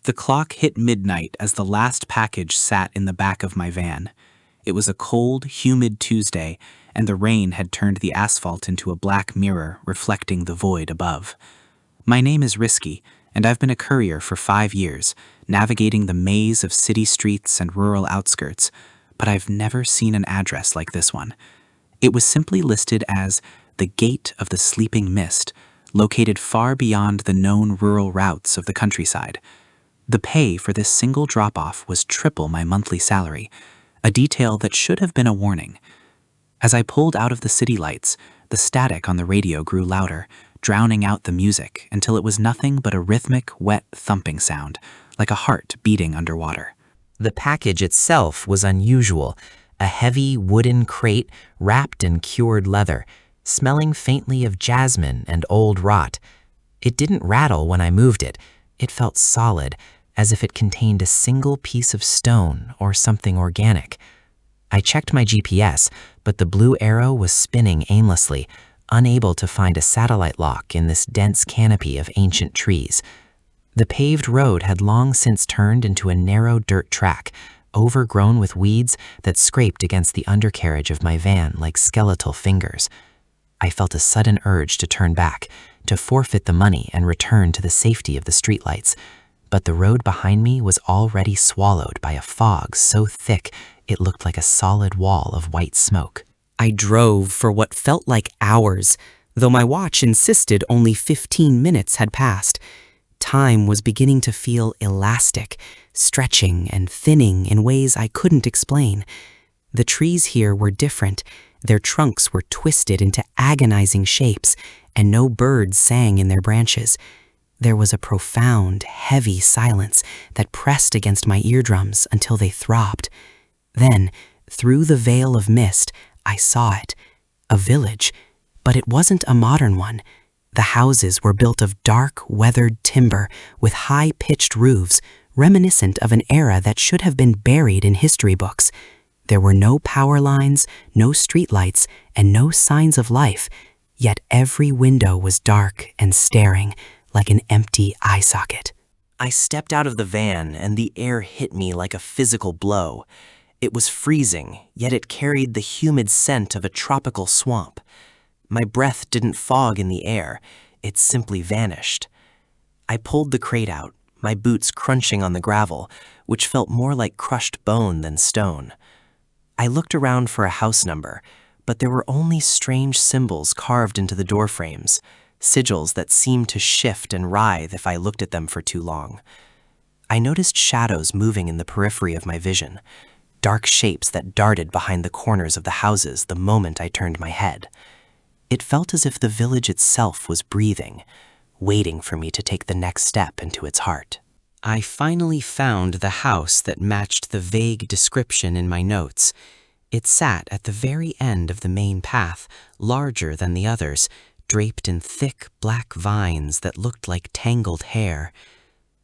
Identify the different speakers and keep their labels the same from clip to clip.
Speaker 1: The clock hit midnight as the last package sat in the back of my van. It was a cold, humid Tuesday, and the rain had turned the asphalt into a black mirror reflecting the void above. My name is Risky, and I've been a courier for 5 years, navigating the maze of city streets and rural outskirts, but I've never seen an address like this one. It was simply listed as the Gate of the Sleeping Mist, located far beyond the known rural routes of the countryside. The pay for this single drop-off was triple my monthly salary, a detail that should have been a warning. As I pulled out of the city lights, the static on the radio grew louder, drowning out the music until it was nothing but a rhythmic, wet thumping sound, like a heart beating underwater.
Speaker 2: The package itself was unusual, a heavy wooden crate wrapped in cured leather, smelling faintly of jasmine and old rot. It didn't rattle when I moved it. It felt solid, as if it contained a single piece of stone or something organic. I checked my GPS, but the blue arrow was spinning aimlessly, unable to find a satellite lock in this dense canopy of ancient trees. The paved road had long since turned into a narrow dirt track, overgrown with weeds that scraped against the undercarriage of my van like skeletal fingers. I felt a sudden urge to turn back, to forfeit the money and return to the safety of the streetlights. But the road behind me was already swallowed by a fog so thick it looked like a solid wall of white smoke.
Speaker 3: I drove for what felt like hours, though my watch insisted only 15 minutes had passed. Time was beginning to feel elastic, stretching and thinning in ways I couldn't explain. The trees here were different. Their trunks were twisted into agonizing shapes, and no birds sang in their branches. There was a profound, heavy silence that pressed against my eardrums until they throbbed. Then, through the veil of mist, I saw it. A village, but it wasn't a modern one. The houses were built of dark, weathered timber with high-pitched roofs, reminiscent of an era that should have been buried in history books. There were no power lines, no streetlights, and no signs of life, yet every window was dark and staring, like an empty eye socket.
Speaker 2: I stepped out of the van, and the air hit me like a physical blow. It was freezing, yet it carried the humid scent of a tropical swamp. My breath didn't fog in the air, it simply vanished. I pulled the crate out, my boots crunching on the gravel, which felt more like crushed bone than stone. I looked around for a house number, but there were only strange symbols carved into the door frames, sigils that seemed to shift and writhe if I looked at them for too long. I noticed shadows moving in the periphery of my vision, dark shapes that darted behind the corners of the houses the moment I turned my head. It felt as if the village itself was breathing, waiting for me to take the next step into its heart.
Speaker 3: I finally found the house that matched the vague description in my notes. It sat at the very end of the main path, larger than the others, draped in thick black vines that looked like tangled hair.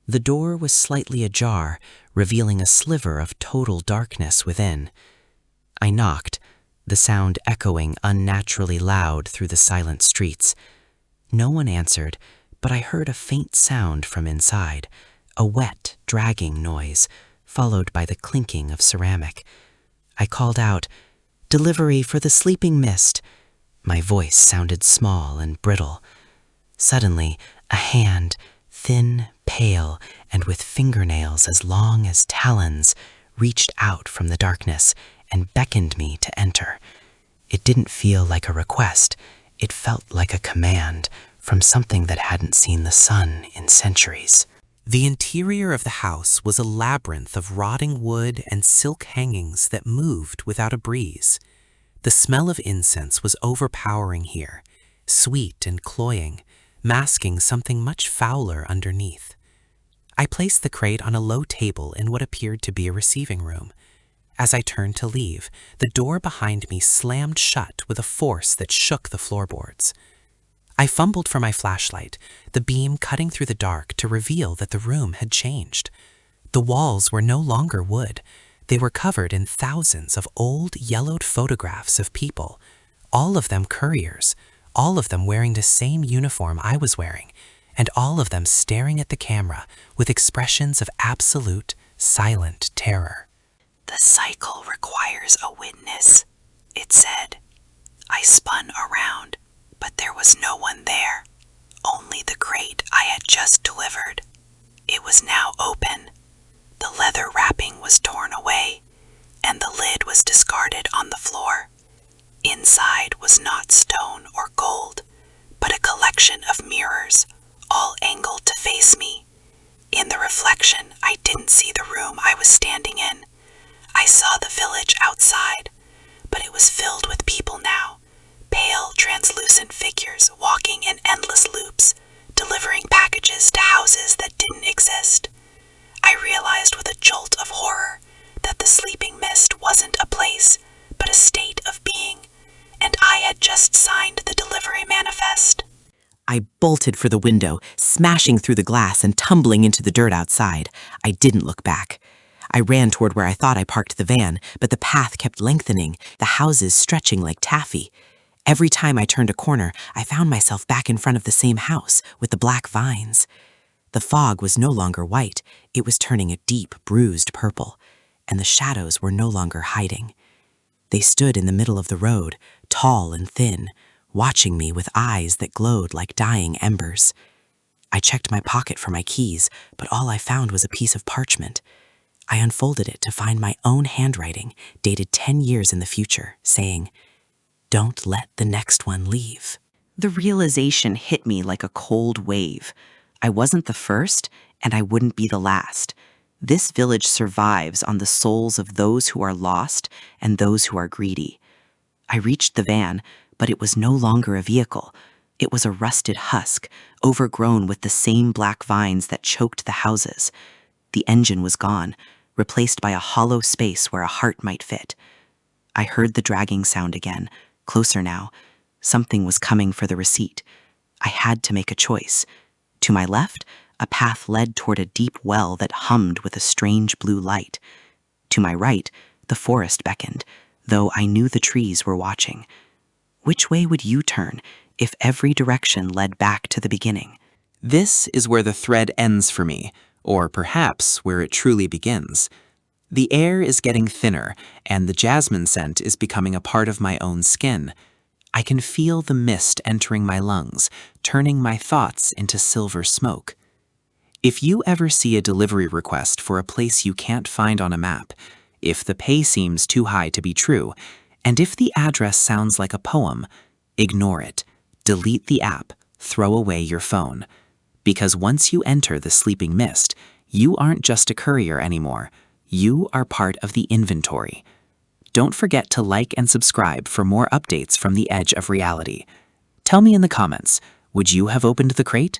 Speaker 3: The door was slightly ajar, revealing a sliver of total darkness within. I knocked, the sound echoing unnaturally loud through the silent streets. No one answered, but I heard a faint sound from inside, a wet, dragging noise, followed by the clinking of ceramic. I called out, "Delivery for the Sleeping Mist." My voice sounded small and brittle. Suddenly, a hand, thin, pale, and with fingernails as long as talons, reached out from the darkness and beckoned me to enter. It didn't feel like a request. It felt like a command from something that hadn't seen the sun in centuries.
Speaker 1: The interior of the house was a labyrinth of rotting wood and silk hangings that moved without a breeze. The smell of incense was overpowering here, sweet and cloying, masking something much fouler underneath. I placed the crate on a low table in what appeared to be a receiving room. As I turned to leave, the door behind me slammed shut with a force that shook the floorboards. I fumbled for my flashlight, the beam cutting through the dark to reveal that the room had changed. The walls were no longer wood. They were covered in thousands of old, yellowed photographs of people, all of them couriers, all of them wearing the same uniform I was wearing,
Speaker 2: and all of them staring at the camera with expressions of absolute, silent terror.
Speaker 4: "The cycle requires a witness," it said. I spun around, but there was no one there, only the crate I had just delivered. It was now open. The leather wrapping was torn away, and the lid was discarded on the floor. Inside was not stone or gold, but a collection of mirrors, all angled to face me. In the reflection, I didn't see the room I was standing in. I saw the village outside, but it was filled with people now, pale, translucent figures walking in endless loops, delivering packages to houses that didn't exist. I realized with a jolt of horror that the sleeping mist wasn't a place, but a state of being, and I had just signed the delivery manifest.
Speaker 3: I bolted for the window, smashing through the glass and tumbling into the dirt outside. I didn't look back. I ran toward where I thought I parked the van, but the path kept lengthening, the houses stretching like taffy. Every time I turned a corner, I found myself back in front of the same house with the black vines. The fog was no longer white, it was turning a deep, bruised purple, and the shadows were no longer hiding. They stood in the middle of the road, tall and thin, watching me with eyes that glowed like dying embers. I checked my pocket for my keys, but all I found was a piece of parchment. I unfolded it to find my own handwriting, dated 10 years in the future, saying, "Don't let the next one leave." The realization hit me like a cold wave. I wasn't the first, and I wouldn't be the last. This village survives on the souls of those who are lost and those who are greedy. I reached the van, but it was no longer a vehicle. It was a rusted husk, overgrown with the same black vines that choked the houses. The engine was gone, replaced by a hollow space where a heart might fit. I heard the dragging sound again, closer now. Something was coming for the receipt. I had to make a choice. To my left, a path led toward a deep well that hummed with a strange blue light. To my right, the forest beckoned, though I knew the trees were watching. Which way would you turn if every direction led back to the beginning?
Speaker 1: This is where the thread ends for me, or perhaps where it truly begins. The air is getting thinner, and the jasmine scent is becoming a part of my own skin. I can feel the mist entering my lungs, turning my thoughts into silver smoke. If you ever see a delivery request for a place you can't find on a map, if the pay seems too high to be true, and if the address sounds like a poem, ignore it. Delete the app, throw away your phone. Because once you enter the sleeping mist, you aren't just a courier anymore. You are part of the inventory. Don't forget to like and subscribe for more updates from the edge of reality. Tell me in the comments, would you have opened the crate?